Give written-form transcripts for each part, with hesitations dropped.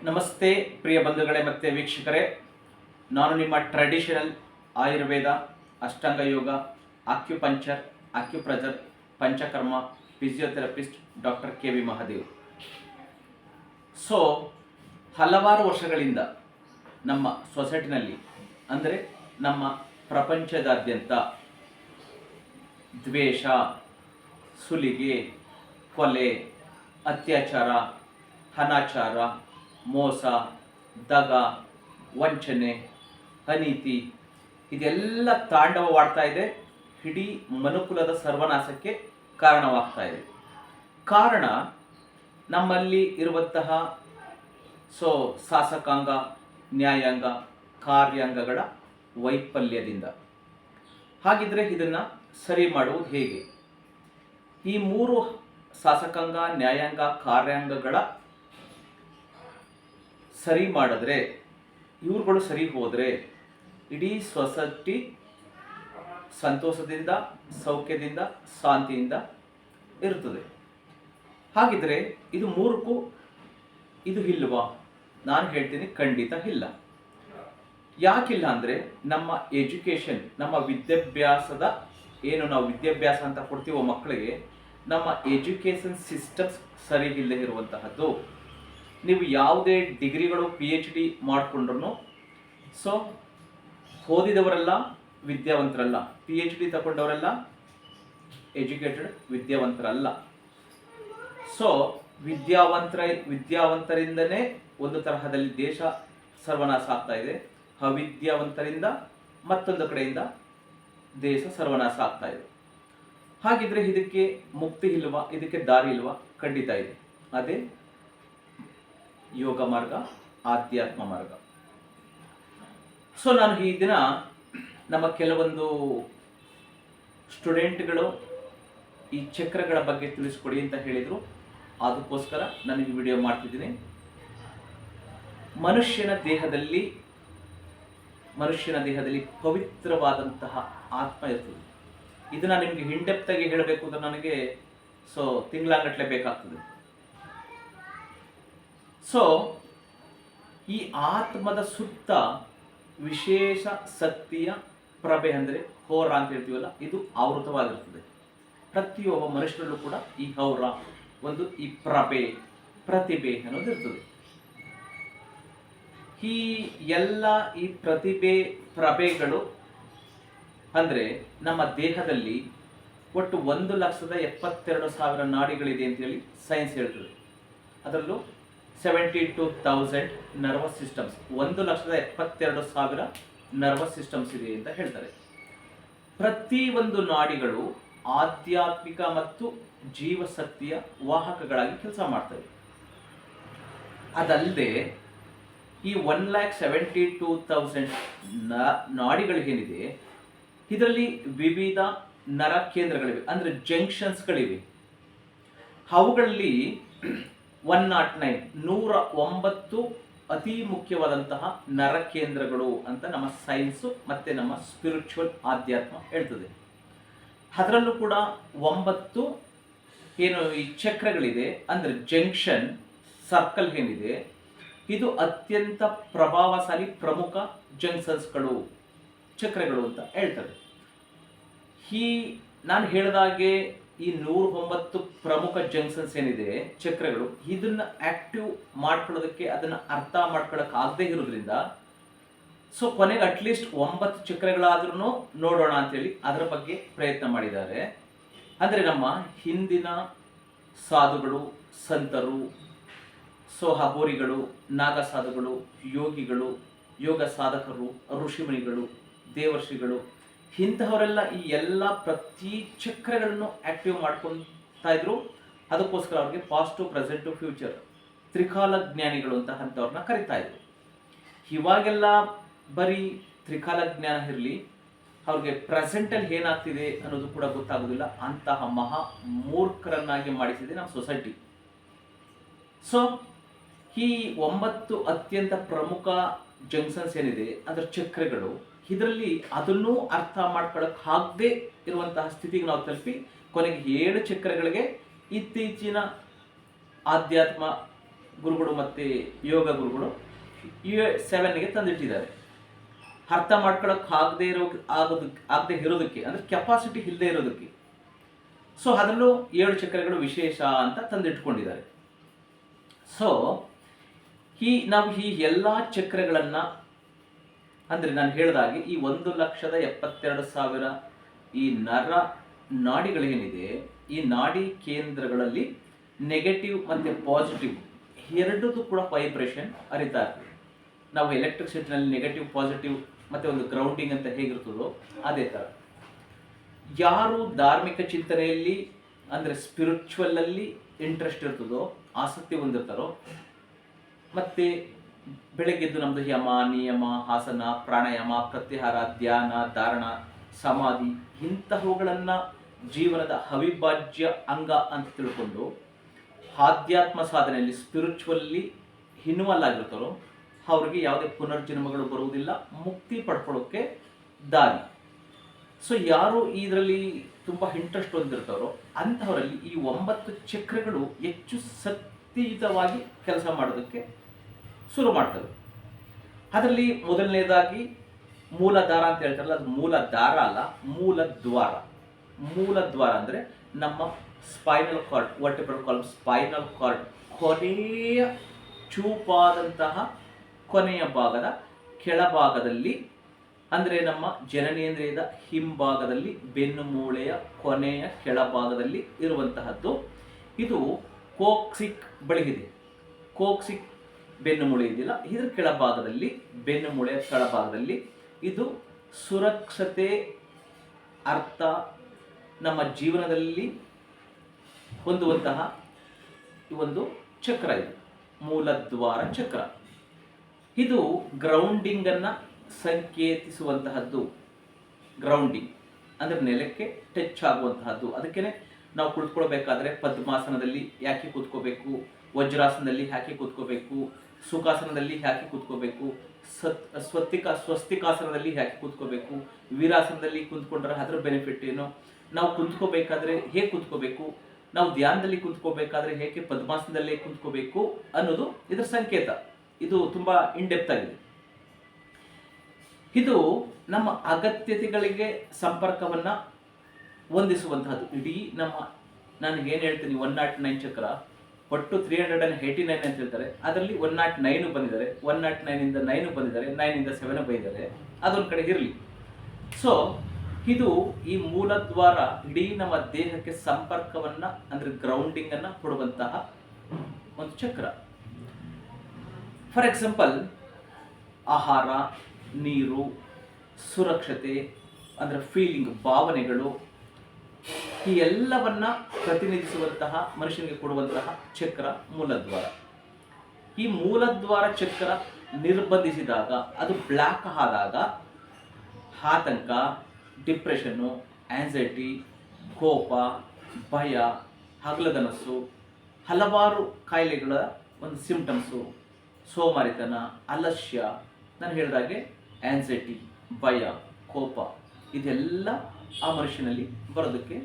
ನಮಸ್ತೆ ಪ್ರಿಯ ಬಂಧುಗಳೇ ಮತ್ತು ವೀಕ್ಷಕರೇ, ನಾನು ನಿಮ್ಮ traditional Ayurveda, Ashtanga yoga, acupuncture, acupressure, panchakarma physiotherapist doctor K V. Mahadev. ಹಲವಾರು ವರ್ಷಗಳಿಂದ ನಮ್ಮ ಸೊಸೈಟಿನಲ್ಲಿ, ಅಂದರೆ ನಮ್ಮ ಪ್ರಪಂಚದಾದ್ಯಂತ ದ್ವೇಷ, ಸುಲಿಗೆ, ಕೊಲೆ, ಅತ್ಯಾಚಾರ, ಅನಾಚಾರ, ಮೋಸ, ದಗ, ವಂಚನೆ, ಅನೀತಿ ಇದೆಲ್ಲ ತಾಂಡವವಾಡ್ತಾ ಇದೆ. ಇಡೀ ಮನುಕುಲದ ಸರ್ವನಾಶಕ್ಕೆ ಕಾರಣವಾಗ್ತಾ ಇದೆ. ಕಾರಣ ನಮ್ಮಲ್ಲಿ ಇರುವಂತಹ ಶಾಸಕಾಂಗ, ನ್ಯಾಯಾಂಗ, ಕಾರ್ಯಾಂಗಗಳ ವೈಫಲ್ಯದಿಂದ. ಹಾಗಿದ್ರೆ ಇದನ್ನು ಸರಿ ಮಾಡುವುದು ಹೇಗೆ? ಈ ಮೂರು ಶಾಸಕಾಂಗ, ನ್ಯಾಯಾಂಗ, ಕಾರ್ಯಾಂಗಗಳ ಸರಿ ಮಾಡಿದ್ರೆ, ಇವ್ರುಗಳು ಸರಿ ಹೋದರೆ ಇಡೀ ಸೊಸೈಟಿ ಸಂತೋಷದಿಂದ, ಸೌಖ್ಯದಿಂದ, ಶಾಂತಿಯಿಂದ ಇರುತ್ತದೆ. ಹಾಗಿದ್ರೆ ಇದು ಮೂರಕ್ಕೂ ಇದು ಇಲ್ವಾ? ನಾನು ಹೇಳ್ತೀನಿ, ಖಂಡಿತ ಇಲ್ಲ. ಯಾಕಿಲ್ಲ ಅಂದರೆ, ನಮ್ಮ ಎಜುಕೇಷನ್, ನಮ್ಮ ವಿದ್ಯಾಭ್ಯಾಸದ ಏನು ನಾವು ವಿದ್ಯಾಭ್ಯಾಸ ಅಂತ ಕೊಡ್ತೀವೋ ಮಕ್ಕಳಿಗೆ, ನಮ್ಮ ಎಜುಕೇಷನ್ ಸಿಸ್ಟಮ್ಸ್ ಸರಿ ಇಲ್ಲದೆ ಇರುವಂತಹದ್ದು. ನೀವು ಯಾವುದೇ ಡಿಗ್ರಿಗಳು PhD ಮಾಡಿಕೊಂಡ್ರು ಓದಿದವರೆಲ್ಲ ವಿದ್ಯಾವಂತರಲ್ಲ, PhD ತಗೊಂಡವರೆಲ್ಲ ಎಜುಕೇಟೆಡ್ ವಿದ್ಯಾವಂತರಲ್ಲ. ವಿದ್ಯಾವಂತರಿಂದನೇ ಒಂದು ತರಹದಲ್ಲಿ ದೇಶ ಸರ್ವನಾಶ ಆಗ್ತಾ ಇದೆ. ಅವಿದ್ಯಾವಂತರಿಂದ ಮತ್ತೊಂದು ಕಡೆಯಿಂದ ದೇಶ ಸರ್ವನಾಶ ಆಗ್ತಾ ಇದೆ. ಹಾಗಿದ್ರೆ ಇದಕ್ಕೆ ಮುಕ್ತಿ ಇಲ್ವಾ? ಇದಕ್ಕೆ ದಾರಿ ಇಲ್ವಾ? ಖಂಡಿತ ಇದೆ. ಅದೇ ಯೋಗ ಮಾರ್ಗ, ಆಧ್ಯಾತ್ಮ ಮಾರ್ಗ. ನಾನು ಈ ದಿನ ನಮ್ಮ ಕೆಲವೊಂದು ಸ್ಟೂಡೆಂಟ್ಗಳು ಈ ಚಕ್ರಗಳ ಬಗ್ಗೆ ತಿಳಿಸ್ಕೊಡಿ ಅಂತ ಹೇಳಿದರು. ಅದಕ್ಕೋಸ್ಕರ ನಾನು ಈ ವಿಡಿಯೋ ಮಾಡ್ತಿದ್ದೀನಿ. ಮನುಷ್ಯನ ದೇಹದಲ್ಲಿ ಪವಿತ್ರವಾದಂತಹ ಆತ್ಮ ಇರ್ತದೆ. ಇದನ್ನು ನಿಮಗೆ ಹಿಂಡೆಪ್ತಾಗಿ ಹೇಳಬೇಕು ಅಂದ್ರೆ ನನಗೆ ತಿಂಗಳಾಗಟ್ಟಲೆ ಬೇಕಾಗ್ತದೆ. ಈ ಆತ್ಮದ ಸುತ್ತ ವಿಶೇಷ ಶಕ್ತಿಯ ಪ್ರಭೆ, ಅಂದರೆ ಹೌರ ಅಂತ ಹೇಳ್ತೀವಲ್ಲ, ಇದು ಆವೃತವಾಗಿರ್ತದೆ. ಪ್ರತಿಯೊಬ್ಬ ಮನುಷ್ಯರಲ್ಲೂ ಕೂಡ ಈ ಹೌರ, ಒಂದು ಈ ಪ್ರತಿಭೆ ಅನ್ನೋದು ಇರ್ತದೆ. ಈ ಪ್ರಭೆಗಳು ಅಂದರೆ ನಮ್ಮ ದೇಹದಲ್ಲಿ ಒಟ್ಟು 1,72,000 ನಾಡಿಗಳಿದೆ ಅಂತೇಳಿ ಸೈನ್ಸ್ ಹೇಳ್ತದೆ. ಅದರಲ್ಲೂ 72,000 ನರ್ವಸ್ ಸಿಸ್ಟಮ್ಸ್, 1,72,000 ನರ್ವಸ್ ಸಿಸ್ಟಮ್ಸ್ ಇದೆ ಅಂತ ಹೇಳ್ತಾರೆ. ಪ್ರತಿ ಒಂದು ನಾಡಿಗಳು ಆಧ್ಯಾತ್ಮಿಕ ಮತ್ತು ಜೀವಶಕ್ತಿಯ ವಾಹಕಗಳಾಗಿ ಕೆಲಸ ಮಾಡ್ತವೆ. ಅದಲ್ಲದೆ ಈ 1,72,000 ನಾಡಿಗಳಿಗೇನಿದೆ, ಇದರಲ್ಲಿ ವಿವಿಧ ನರ ಕೇಂದ್ರಗಳಿವೆ, ಅಂದರೆ ಜಂಕ್ಷನ್ಸ್ಗಳಿವೆ. ಅವುಗಳಲ್ಲಿ 109 ಅತಿ ಮುಖ್ಯವಾದಂತಹ ನರ ಕೇಂದ್ರಗಳು ಅಂತ ನಮ್ಮ ಸೈನ್ಸು ಮತ್ತು ನಮ್ಮ ಸ್ಪಿರಿಚುವಲ್ ಆಧ್ಯಾತ್ಮ ಹೇಳ್ತದೆ. ಅದರಲ್ಲೂ ಕೂಡ 9 ಏನು ಈ ಚಕ್ರಗಳಿದೆ, ಅಂದರೆ ಜಂಕ್ಷನ್ ಸರ್ಕಲ್ ಏನಿದೆ, ಇದು ಅತ್ಯಂತ ಪ್ರಭಾವಶಾಲಿ ಪ್ರಮುಖ ಜಂಕ್ಷನ್ಸ್ಗಳು, ಚಕ್ರಗಳು ಅಂತ ಹೇಳ್ತಾರೆ. ನಾನು ಹೇಳಿದಾಗೆ ಈ 109 ಪ್ರಮುಖ ಜಂಕ್ಷನ್ಸ್ ಏನಿದೆ, ಚಕ್ರಗಳು, ಇದನ್ನ ಆಕ್ಟಿವ್ ಮಾಡ್ಕೊಳ್ಳೋದಕ್ಕೆ, ಅದನ್ನ ಅರ್ಥ ಮಾಡ್ಕೊಳ್ಳೋಕೆ ಆಗದೆ ಇರೋದ್ರಿಂದ ಕೊನೆಗೆ ಅಟ್ಲೀಸ್ಟ್ 9 ಚಕ್ರಗಳಾದ್ರೂ ನೋಡೋಣ ಅಂತೇಳಿ ಅದರ ಬಗ್ಗೆ ಪ್ರಯತ್ನ ಮಾಡಿದ್ದಾರೆ. ಅಂದರೆ ನಮ್ಮ ಹಿಂದಿನ ಸಾಧುಗಳು, ಸಂತರು, ಅಘೋರಿಗಳು, ನಾಗ ಸಾಧುಗಳು, ಯೋಗಿಗಳು, ಯೋಗ ಸಾಧಕರು, ಋಷಿಮುನಿಗಳು, ದೇವರ್ಷಿಗಳು, ಇಂತಹವರೆಲ್ಲ ಈ ಎಲ್ಲ ಪ್ರತಿ ಚಕ್ರಗಳನ್ನು ಆಕ್ಟಿವ್ ಮಾಡ್ಕೊಳ್ತಾ ಇದ್ರು. ಅದಕ್ಕೋಸ್ಕರ ಅವ್ರಿಗೆ ಪಾಸ್ಟು, ಪ್ರೆಸೆಂಟು, ಫ್ಯೂಚರ್ ತ್ರಿಕಾಲ ಜ್ಞಾನಿಗಳು ಅಂತ ಅಂಥವ್ರನ್ನ ಕರಿತಾ ಇದ್ರು. ಇವಾಗೆಲ್ಲ ಬರೀ ತ್ರಿಕಾಲ ಜ್ಞಾನ ಇರಲಿ, ಅವ್ರಿಗೆ ಪ್ರೆಸೆಂಟಲ್ಲಿ ಏನಾಗ್ತಿದೆ ಅನ್ನೋದು ಕೂಡ ಗೊತ್ತಾಗೋದಿಲ್ಲ. ಅಂತಹ ಮಹಾ ಮೂರ್ಖರನ್ನಾಗಿ ಮಾಡಿಸಿದೆ ನಮ್ಮ ಸೊಸೈಟಿ. ಈ 9 ಅತ್ಯಂತ ಪ್ರಮುಖ ಜಂಕ್ಷನ್ಸ್ ಏನಿದೆ, ಅದರ ಚಕ್ರಗಳು, ಇದರಲ್ಲಿ ಅದನ್ನೂ ಅರ್ಥ ಮಾಡ್ಕೊಳ್ಳೋಕೆ ಆಗದೆ ಇರುವಂತಹ ಸ್ಥಿತಿಗೆ ನಾವು ತಲುಪಿ ಕೊನೆಗೆ 7 ಚಕ್ರಗಳಿಗೆ ಇತ್ತೀಚಿನ ಆಧ್ಯಾತ್ಮ ಗುರುಗಳು ಮತ್ತು ಯೋಗ ಗುರುಗಳು U7ಗೆ ತಂದಿಟ್ಟಿದ್ದಾರೆ. ಅರ್ಥ ಮಾಡ್ಕೊಳಕ್ಕೆ ಆಗದೆ ಇರೋದಕ್ಕೆ, ಅಂದರೆ ಕೆಪಾಸಿಟಿ ಇಲ್ಲದೆ ಇರೋದಕ್ಕೆ. ಸೊ ಅದರಲ್ಲೂ 7 ಚಕ್ರಗಳು ವಿಶೇಷ ಅಂತ ತಂದಿಟ್ಕೊಂಡಿದ್ದಾರೆ. ಸೊ ನಾವು ಈ ಎಲ್ಲ ಚಕ್ರಗಳನ್ನು, ಅಂದರೆ ನಾನು ಹೇಳಿದಾಗೆ ಈ 1,72,000 ಈ ನರ ನಾಡಿಗಳೇನಿದೆ, ಈ ನಾಡಿ ಕೇಂದ್ರಗಳಲ್ಲಿ ನೆಗೆಟಿವ್ ಮತ್ತು ಪಾಸಿಟಿವ್ ಎರಡೂ ಕೂಡ ವೈಬ್ರೇಷನ್ ಅರಿತಾ ಇರ್ತದೆ. ನಾವು ಎಲೆಕ್ಟ್ರಿಸಿಟಿನಲ್ಲಿ ನೆಗೆಟಿವ್ ಪಾಸಿಟಿವ್ ಮತ್ತು ಒಂದು ಗ್ರೌಂಡಿಂಗ್ ಅಂತ ಹೇಗಿರ್ತದೋ ಅದೇ ಥರ. ಯಾರು ಧಾರ್ಮಿಕ ಚಿಂತನೆಯಲ್ಲಿ, ಅಂದರೆ ಸ್ಪಿರಿಚುವಲಲ್ಲಿ ಇಂಟ್ರೆಸ್ಟ್ ಇರ್ತದೋ, ಆಸಕ್ತಿ ಹೊಂದಿರ್ತಾರೋ, ಮತ್ತು ಬೆಳಗ್ಗೆದ್ದು ನಮ್ಮದು ಯಮ, ನಿಯಮ, ಆಸನ, ಪ್ರಾಣಾಯಾಮ, ಪ್ರತ್ಯಾಹಾರ, ಧ್ಯಾನ, ಧಾರಣ, ಸಮಾಧಿ ಇಂತಹವುಗಳನ್ನು ಜೀವನದ ಅವಿಭಾಜ್ಯ ಅಂಗ ಅಂತ ತಿಳ್ಕೊಂಡು ಆಧ್ಯಾತ್ಮ ಸಾಧನೆಯಲ್ಲಿ ಸ್ಪಿರಿಚುವಲ್ಲಿ ಇನ್ವಾಲ್ವ್ ಆಗಿರ್ತಾರೋ ಅವ್ರಿಗೆ ಯಾವುದೇ ಪುನರ್ಜನ್ಮಗಳು ಬರುವುದಿಲ್ಲ, ಮುಕ್ತಿ ಪಡ್ಕೊಳ್ಳೋಕ್ಕೆ ದಾರಿ. ಸೊ ಯಾರು ಇದರಲ್ಲಿ ತುಂಬ ಇಂಟ್ರೆಸ್ಟ್ ಹೊಂದಿರ್ತಾರೋ ಅಂಥವರಲ್ಲಿ ಈ 9 ಚಕ್ರಗಳು ಹೆಚ್ಚು ಶಕ್ತಿಯುತವಾಗಿ ಕೆಲಸ ಮಾಡೋದಕ್ಕೆ ಶುರು ಮಾಡ್ತವೆ. ಅದರಲ್ಲಿ ಮೊದಲನೇದಾಗಿ ಮೂಲದಾರ ಅಂತ ಹೇಳ್ತಾರಲ್ಲ, ಅದು ಮೂಲ ದಾರ ಅಲ್ಲ, ಮೂಲ ದ್ವಾರ. ಮೂಲ ದ್ವಾರ ಅಂದರೆ ನಮ್ಮ spinal cord, vertebral column, spinal cord ಕೊನೆಯ ಚೂಪಾದಂತಹ ಕೊನೆಯ ಭಾಗದ ಕೆಳಭಾಗದಲ್ಲಿ, ಅಂದರೆ ನಮ್ಮ ಜನನೇಂದ್ರಿಯದ ಹಿಂಭಾಗದಲ್ಲಿ, ಬೆನ್ನು ಮೂಳೆಯ ಕೊನೆಯ ಕೆಳಭಾಗದಲ್ಲಿ ಇರುವಂತಹದ್ದು. ಇದು ಕೋಕ್ಸಿಕ್ ಬಳಿ ಇದೆ. ಕೋಕ್ಸಿಕ್ ಬೆನ್ನು ಮೂಳೆ ಇದೆಯಲ್ಲ, ಇದರ ಕೆಳಭಾಗದಲ್ಲಿ, ಬೆನ್ನು ಮೂಳೆಯ ಕೆಳಭಾಗದಲ್ಲಿ ಇದು ಸುರಕ್ಷತೆ ಅರ್ಥ ನಮ್ಮ ಜೀವನದಲ್ಲಿ ಹೊಂದುವಂತಹ ಒಂದು ಚಕ್ರ. ಇದು ಮೂಲದ್ವಾರ ಚಕ್ರ. ಇದು ಗ್ರೌಂಡಿಂಗನ್ನು ಸಂಕೇತಿಸುವಂತಹದ್ದು. ಗ್ರೌಂಡಿಂಗ್ ಅಂದರೆ ನೆಲಕ್ಕೆ ಟಚ್ ಆಗುವಂತಹದ್ದು. ಅದಕ್ಕೆ ನಾವು ಕುಳಿತುಕೊಳ್ಬೇಕಾದ್ರೆ ಪದ್ಮಾಸನದಲ್ಲಿ ಯಾಕೆ ಕೂತ್ಕೋಬೇಕು, ವಜ್ರಾಸನದಲ್ಲಿ ಯಾಕೆ ಕೂತ್ಕೋಬೇಕು, ಸುಖಾಸನದಲ್ಲಿ ಯಾಕೆ ಕೂತ್ಕೋಬೇಕು, ಸ್ವಸ್ತಿಕಾಸನದಲ್ಲಿ ಯಾಕೆ ಕೂತ್ಕೋಬೇಕು, ವೀರಾಸನದಲ್ಲಿ ಕುಂತ್ಕೊಂಡ್ರೆ ಅದರ ಬೆನಿಫಿಟ್ ಏನು, ನಾವು ಕುಂತ್ಕೋಬೇಕಾದ್ರೆ ಹೇಗೆ ಕೂತ್ಕೋಬೇಕು, ನಾವು ಧ್ಯಾನದಲ್ಲಿ ಕುಂತ್ಕೋಬೇಕಾದ್ರೆ ಹೇಗೆ ಪದ್ಮಾಸನದಲ್ಲೇ ಕುಂತ್ಕೋಬೇಕು ಅನ್ನೋದು ಇದರ ಸಂಕೇತ. ಇದು ತುಂಬ ಇನ್ಡೆಪ್ತ್ ಆಗಿದೆ. ಇದು ನಮ್ಮ ಅಗತ್ಯತೆಗಳಿಗೆ ಸಂಪರ್ಕವನ್ನು ಹೊಂದಿಸುವಂತಹದ್ದು. ಇಡೀ ನಾನು ಏನು ಹೇಳ್ತೀನಿ, 109 ಚಕ್ರ ಒಟ್ಟು 389 ಅಂತ ಹೇಳ್ತಾರೆ. ಅದರಲ್ಲಿ 109 ಬಂದಿದ್ದಾರೆ, 109ಇಂದ 9 ಬಂದಿದ್ದಾರೆ, 9ಇಂದ 7 ಬಂದಿದ್ದಾರೆ. ಅದೊಂದು ಕಡೆ ಇರಲಿ. ಸೊ ಇದು ಈ ಮೂಲದ್ವಾರ ಇಡೀ ನಮ್ಮ ದೇಹಕ್ಕೆ ಸಂಪರ್ಕವನ್ನು, ಅಂದರೆ ಗ್ರೌಂಡಿಂಗನ್ನು ಕೊಡುವಂತಹ ಒಂದು ಚಕ್ರ. ಫಾರ್ ಎಕ್ಸಾಂಪಲ್, ಆಹಾರ, ನೀರು, ಸುರಕ್ಷತೆ, ಅಂದರೆ ಫೀಲಿಂಗ್, ಭಾವನೆಗಳು, ಈ ಎಲ್ಲವನ್ನ ಪ್ರತಿನಿಧಿಸುವಂತಹ, ಮನುಷ್ಯನಿಗೆ ಕೊಡುವಂತಹ ಚಕ್ರ ಮೂಲದ್ವಾರ. ಈ ಮೂಲದ್ವಾರ ಚಕ್ರ ನಿರ್ಬಂಧಿಸಿದಾಗ, ಅದು ಬ್ಲಾಕ್ ಆದಾಗ ಆತಂಕ, ಡಿಪ್ರೆಷನ್ನು, ಆಂಗ್ಸೈಟಿ, ಕೋಪ, ಭಯ, ಹಗಲುಗನಸು, ಹಲವಾರು ಕಾಯಿಲೆಗಳ ಒಂದು ಸಿಂಪ್ಟಮ್ಸು, ಸೋಮಾರಿತನ, ಅಲಸ್ಯ, ನಾನು ಹೇಳಿದಾಗೆ ಆಂಗ್ಸೈಟಿ, ಭಯ, ಕೋಪ, ಇದೆಲ್ಲ ಆ ಮನುಷ್ಯನಲ್ಲಿ ಬರೋದಕ್ಕೆ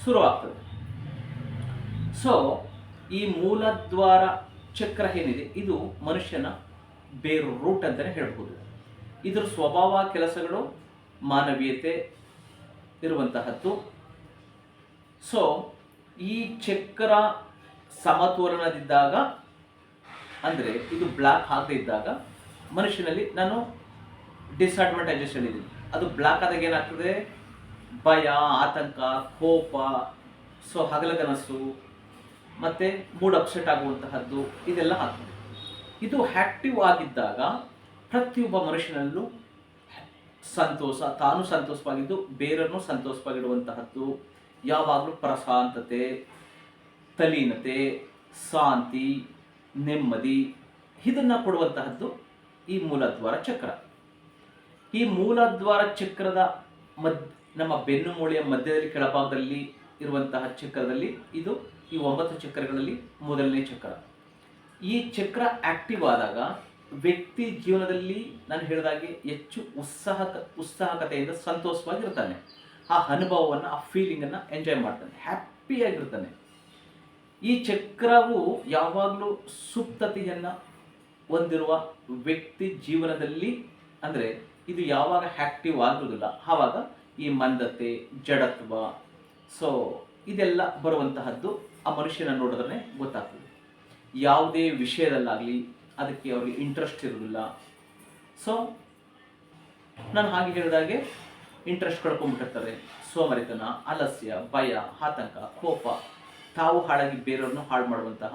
ಶುರುವಾಗ್ತದೆ. ಸೊ ಈ ಮೂಲದ್ವಾರ ಚಕ್ರ ಏನಿದೆ, ಇದು ಮನುಷ್ಯನ ಬೇರು, ರೂಟ್ ಅಂತಲೇ ಹೇಳ್ಬೋದು. ಇದರ ಸ್ವಭಾವ, ಕೆಲಸಗಳು, ಮಾನವೀಯತೆ ಇರುವಂತಹದ್ದು. ಸೊ ಈ ಚಕ್ರ ಸಮತೋಲನದಿದ್ದಾಗ, ಅಂದರೆ ಇದು ಬ್ಲಾಕ್ ಆಗದೆ ಇದ್ದಾಗ ಮನುಷ್ಯನಲ್ಲಿ, ನಾನು ಡಿಸ್ಅಡ್ವಾಂಟೇಜಸ್ ಹೇಳಿದ್ದೀನಿ, ಅದು ಬ್ಲಾಕ್ ಆದಾಗ ಏನಾಗ್ತದೆ, ಭಯ, ಆತಂಕ, ಕೋಪ, ಸೊ ಹಗಲಗನಸು, ಮತ್ತು ಮೂಡ್ ಅಪ್ಸೆಟ್ ಆಗುವಂತಹದ್ದು, ಇದೆಲ್ಲ ಆಗ್ತದೆ. ಇದು ಆ್ಯಕ್ಟಿವ್ ಆಗಿದ್ದಾಗ ಪ್ರತಿಯೊಬ್ಬ ಮನುಷ್ಯನಲ್ಲೂ ಸಂತೋಷ, ತಾನು ಸಂತೋಷವಾಗಿದ್ದು ಬೇರನ್ನು ಸಂತೋಷವಾಗಿಡುವಂತಹದ್ದು, ಯಾವಾಗಲೂ ಪ್ರಶಾಂತತೆ, ತಲೀನತೆ, ಶಾಂತಿ, ನೆಮ್ಮದಿ, ಇದನ್ನು ಕೊಡುವಂತಹದ್ದು ಈ ಮೂಲದ್ವಾರ ಚಕ್ರ. ಈ ಮೂಲದ್ವಾರ ಚಕ್ರದ ನಮ್ಮ ಬೆನ್ನು ಮೂಳೆಯ ಮಧ್ಯದಲ್ಲಿ ಕೆಳಭಾಗದಲ್ಲಿ ಇರುವಂತಹ ಚಕ್ರದಲ್ಲಿ, ಇದು ಈ 9 ಚಕ್ರಗಳಲ್ಲಿ ಮೊದಲನೇ ಚಕ್ರ. ಈ ಚಕ್ರ ಆಕ್ಟಿವ್ ಆದಾಗ ವ್ಯಕ್ತಿ ಜೀವನದಲ್ಲಿ, ನಾನು ಹೇಳಿದಾಗೆ, ಹೆಚ್ಚು ಉತ್ಸಾಹಕತೆಯಿಂದ ಸಂತೋಷವಾಗಿರ್ತಾನೆ. ಆ ಅನುಭವವನ್ನು, ಆ ಫೀಲಿಂಗನ್ನು ಎಂಜಾಯ್ ಮಾಡ್ತಾನೆ, ಹ್ಯಾಪಿಯಾಗಿರ್ತಾನೆ. ಈ ಚಕ್ರವು ಯಾವಾಗಲೂ ಸುಪ್ತತೆಯನ್ನು ಹೊಂದಿರುವ ವ್ಯಕ್ತಿ ಜೀವನದಲ್ಲಿ, ಅಂದರೆ ಇದು ಯಾವಾಗ ಆ್ಯಕ್ಟಿವ್ ಆಗುವುದಿಲ್ಲ ಆವಾಗ ಈ ಮಂದತೆ, ಜಡತ್ವ, ಸೊ ಇದೆಲ್ಲ ಬರುವಂತಹದ್ದು ಆ ಮನುಷ್ಯನ ನೋಡಿದ್ರೆ ಗೊತ್ತಾಗ್ತದೆ. ಯಾವುದೇ ವಿಷಯದಲ್ಲಾಗಲಿ ಅದಕ್ಕೆ ಅವ್ರಿಗೆ ಇಂಟ್ರೆಸ್ಟ್ ಇರೋದಿಲ್ಲ. ಸೊ ನಾನು ಹಾಗೆ ಹೇಳಿದಾಗೆ ಇಂಟ್ರೆಸ್ಟ್ ಕಳ್ಕೊಂಡ್ಬಿಟ್ಟಿರ್ತಾರೆ. ಸೋಮರಿತನ, ಆಲಸ್ಯ, ಭಯ, ಆತಂಕ, ಕೋಪ, ತಾವು ಹಾಳಾಗಿ ಬೇರೆಯವ್ರನ್ನು ಹಾಳು ಮಾಡುವಂತಹ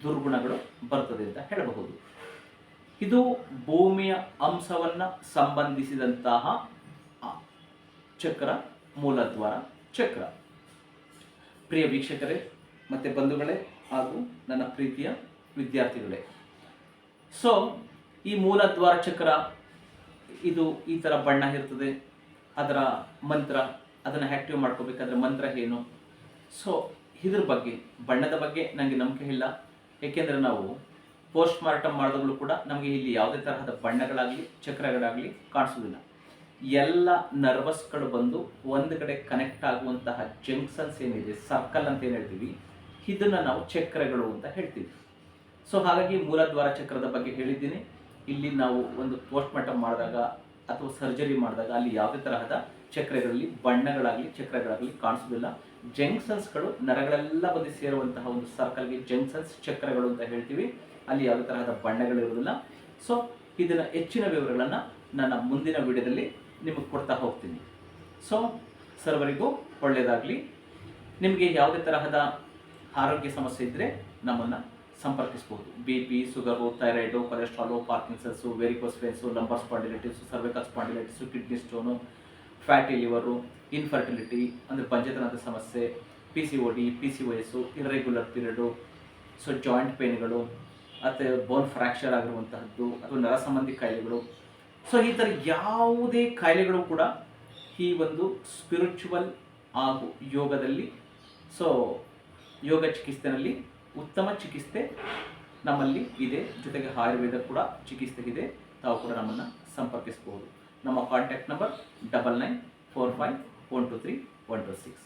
ದುರ್ಗುಣಗಳು ಬರ್ತದೆ ಅಂತ ಹೇಳಬಹುದು. ಇದು ಭೂಮಿಯ ಅಂಶವನ್ನು ಸಂಬಂಧಿಸಿದಂತಹ ಚಕ್ರ, ಮೂಲದ್ವಾರ ಚಕ್ರ. ಪ್ರಿಯ ವೀಕ್ಷಕರೇ ಮತ್ತು ಬಂಧುಗಳೇ ಹಾಗೂ ನನ್ನ ಪ್ರೀತಿಯ ವಿದ್ಯಾರ್ಥಿಗಳೇ, ಸೊ ಈ ಮೂಲದ್ವಾರ ಚಕ್ರ ಇದು ಈ ಥರ ಬಣ್ಣ ಇರ್ತದೆ. ಅದರ ಮಂತ್ರ, ಅದನ್ನು ಆ್ಯಕ್ಟಿವ್ ಮಾಡ್ಕೋಬೇಕಾದ್ರೆ ಮಂತ್ರ ಏನು? ಸೊ ಇದ್ರ ಬಗ್ಗೆ, ಬಣ್ಣದ ಬಗ್ಗೆ ನನಗೆ ನಂಬಿಕೆ ಇಲ್ಲ. ಏಕೆಂದರೆ ನಾವು ಪೋಸ್ಟ್ ಮಾರ್ಟಮ್ ಮಾಡಿದಾಗಲೂ ಕೂಡ ನಮಗೆ ಇಲ್ಲಿ ಯಾವುದೇ ತರಹದ ಬಣ್ಣಗಳಾಗಲಿ ಚಕ್ರಗಳಾಗಲಿ ಕಾಣಿಸೋದಿಲ್ಲ. ಎಲ್ಲ ನರ್ವಸ್ಗಳು ಬಂದು ಒಂದು ಕಡೆ ಕನೆಕ್ಟ್ ಆಗುವಂತಹ ಜಂಕ್ಷನ್ಸ್ ಏನಿದೆ, ಸರ್ಕಲ್ ಅಂತ ಏನು ಹೇಳ್ತೀವಿ, ಇದನ್ನು ನಾವು ಚಕ್ರಗಳು ಅಂತ ಹೇಳ್ತೀವಿ. ಸೊ ಹಾಗಾಗಿ ಮೂಲದ್ವಾರ ಚಕ್ರದ ಬಗ್ಗೆ ಹೇಳಿದ್ದೀನಿ. ಇಲ್ಲಿ ನಾವು ಒಂದು ಪೋಸ್ಟ್ ಮಾರ್ಟಮ್ ಮಾಡಿದಾಗ ಅಥವಾ ಸರ್ಜರಿ ಮಾಡಿದಾಗ ಅಲ್ಲಿ ಯಾವುದೇ ತರಹದ ಚಕ್ರಗಳಲ್ಲಿ ಬಣ್ಣಗಳಾಗಲಿ ಚಕ್ರಗಳಾಗಲಿ ಕಾಣಿಸೋದಿಲ್ಲ. ಜಂಕ್ಷನ್ಸ್ಗಳು, ನರಗಳೆಲ್ಲ ಬಂದು ಸೇರುವಂತಹ ಒಂದು ಸರ್ಕಲ್ಗೆ ಜಂಕ್ಷನ್ಸ್, ಚಕ್ರಗಳು ಅಂತ ಹೇಳ್ತೀವಿ. ಅಲ್ಲಿ ಯಾವುದೇ ತರಹದ ಬಣ್ಣಗಳಿರೋದಿಲ್ಲ. ಸೊ ಇದನ್ನು ಹೆಚ್ಚಿನ ವಿವರಗಳನ್ನು ನನ್ನ ಮುಂದಿನ ವಿಡಿಯೋದಲ್ಲಿ ನಿಮಗೆ ಕೊಡ್ತಾ ಹೋಗ್ತೀನಿ. ಸೊ ಸರ್ವರಿಗೂ ಒಳ್ಳೆಯದಾಗಲಿ. ನಿಮಗೆ ಯಾವುದೇ ತರಹದ ಆರೋಗ್ಯ ಸಮಸ್ಯೆ ಇದ್ದರೆ ನಮ್ಮನ್ನು ಸಂಪರ್ಕಿಸ್ಬೋದು. BP, sugar, thyroid, cholesterol, Parkinson's, varicose veins, lumbar spondylitis, cervical spondylitis, kidney stone, fatty liver, infertility ಅಂದರೆ ಪಂಚತನದ ಸಮಸ್ಯೆ, PCOD, PCOS, irregular period, so joint ಪೇನ್ಗಳು, ಮತ್ತು ಬೋನ್ ಫ್ರ್ಯಾಕ್ಚರ್ ಆಗಿರುವಂತಹದ್ದು ಅಥವಾ ನರ ಸಂಬಂಧಿ ಕಾಯಿಲೆಗಳು. ಸೊ ಈ ಥರ ಯಾವುದೇ ಕಾಯಿಲೆಗಳು ಕೂಡ ಈ ಒಂದು ಸ್ಪಿರಿಚುವಲ್ ಹಾಗೂ ಯೋಗದಲ್ಲಿ, ಸೊ ಯೋಗ ಚಿಕಿತ್ಸೆಯಲ್ಲಿ ಉತ್ತಮ ಚಿಕಿತ್ಸೆ ನಮ್ಮಲ್ಲಿ ಇದೆ. ಜೊತೆಗೆ ಆಯುರ್ವೇದ ಕೂಡ ಚಿಕಿತ್ಸೆ ಇದೆ. ತಾವು ಕೂಡ ನಮ್ಮನ್ನು ಸಂಪರ್ಕಿಸಬಹುದು. ನಮ್ಮ ಕಾಂಟ್ಯಾಕ್ಟ್ ನಂಬರ್ 9945123126.